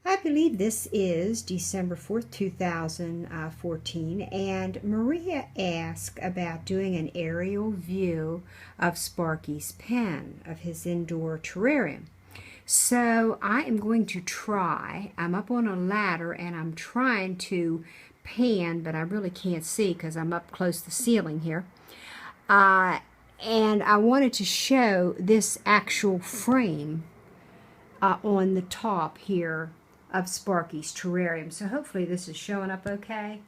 I believe this is December 4th, 2014, and Maria asked about doing an aerial view of Sparky's pen, of his indoor terrarium. So I am going to try. I'm up on a ladder and I'm trying to pan, but I really can't see because I'm up close to the ceiling here. And I wanted to show this actual frame on the top here of Sparky's terrarium. So hopefully this is showing up okay.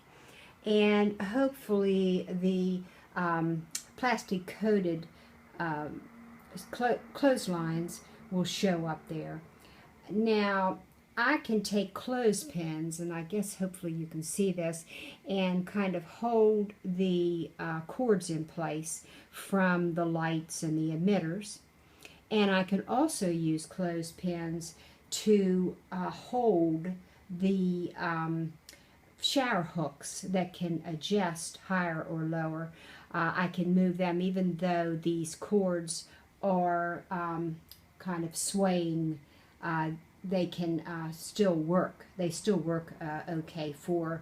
And hopefully the plastic coated clotheslines will show up there. Now I can take clothespins, and I guess hopefully you can see this, and kind of hold the cords in place from the lights and the emitters. And I can also use clothespins to hold the shower hooks that can adjust higher or lower. I can move them even though these cords are kind of swaying. They can still work. They still work okay for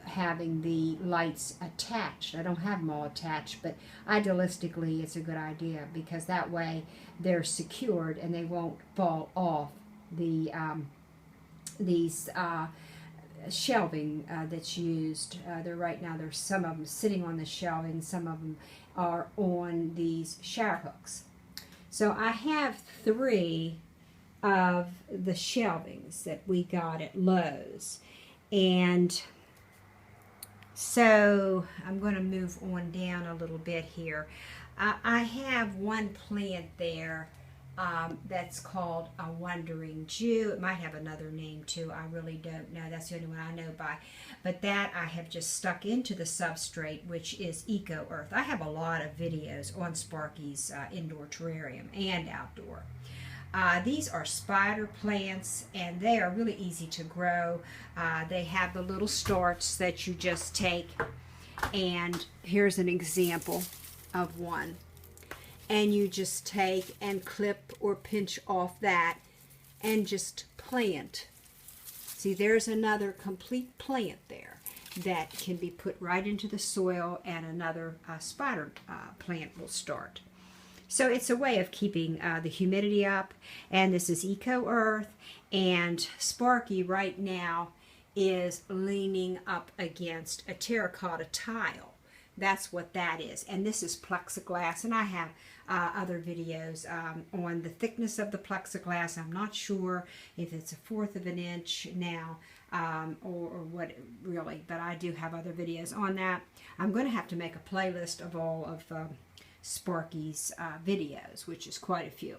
having the lights attached. I don't have them all attached, but idealistically it's a good idea because that way they're secured and they won't fall off the these shelving that's used. Right now there's some of them sitting on the shelving, some of them are on these shower hooks. So I have 3 of the shelvings that we got at Lowe's, and so I'm going to move on down a little bit here. I have one plant there that's called a wandering Jew. It might have another name too. I really don't know. That's the only one I know by. But that I have just stuck into the substrate, which is Eco Earth. I have a lot of videos on Sparky's indoor terrarium and outdoor. These are spider plants, and they are really easy to grow. They have the little starts that you just take, and here's an example of one. And you just take and clip or pinch off that and just plant. See, there's another complete plant there that can be put right into the soil, and another spider plant will start. So it's a way of keeping the humidity up, and this is Eco Earth, and Sparky right now is leaning up against a terracotta tile. That's what that is, and this is plexiglass, and I have other videos on the thickness of the plexiglass. I'm not sure if it's 1/4 of an inch now or what really, but I do have other videos on that. I'm going to have to make a playlist of all of Sparky's videos, which is quite a few.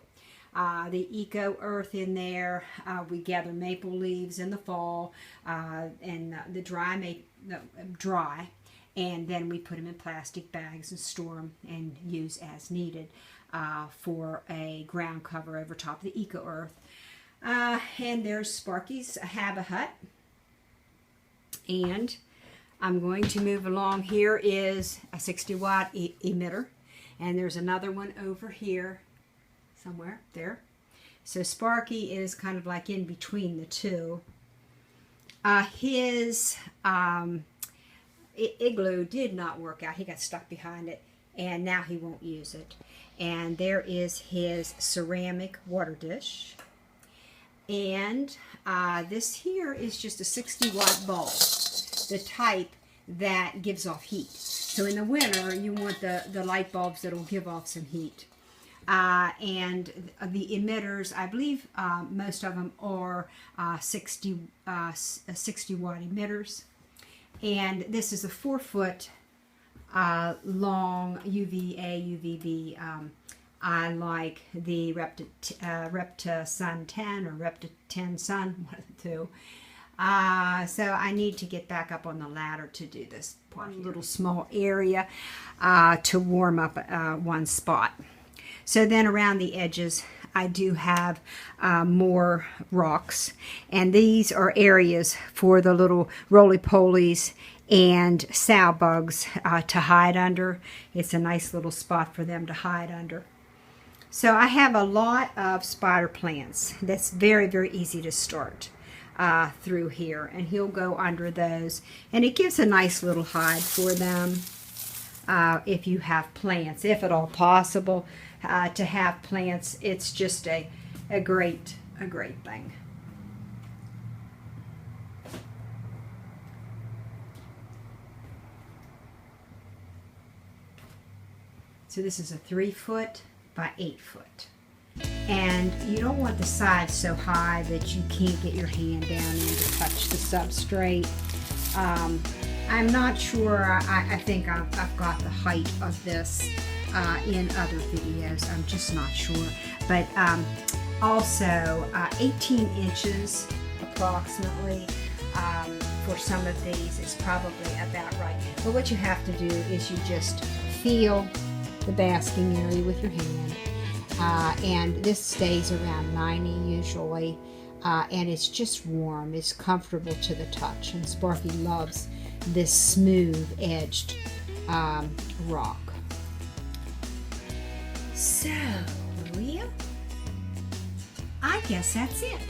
The Eco Earth in there, we gather maple leaves in the fall, and the dry, and then we put them in plastic bags and store them and use as needed for a ground cover over top of the Eco Earth. And there's Sparky's habitat, and I'm going to move along. Here is a 60-watt emitter. And there's another one over here, somewhere there. So Sparky is kind of like in between the two. His igloo did not work out. He got stuck behind it, and now he won't use it. And there is his ceramic water dish. And this here is just a 60-watt bulb, the type that gives off heat. So in the winter, you want the light bulbs that will give off some heat. And the emitters, I believe most of them are 60-watt emitters. And this is a 4-foot long UVA, UVB. I like the Repta Sun 10 or Repta 10 Sun, one of the two. So I need to get back up on the ladder to do this one little small area to warm up one spot. So then around the edges I do have more rocks, and these are areas for the little roly-polies and sow bugs to hide under. It's a nice little spot for them to hide under. So I have a lot of spider plants. That's very, very easy to start. through here, and he'll go under those, and it gives a nice little hide for them if you have plants, if at all possible to have plants. It's just a great thing. So this is a 3 foot by 8 foot. And you don't want the sides so high that you can't get your hand down in to touch the substrate. I'm not sure, I think I've got the height of this in other videos, I'm just not sure. But also 18 inches approximately for some of these is probably about right. But what you have to do is you just feel the basking area with your hand, and this stays around 90 usually, and it's just warm, it's comfortable to the touch, and Sparky loves this smooth edged rock. So yeah, I guess that's it.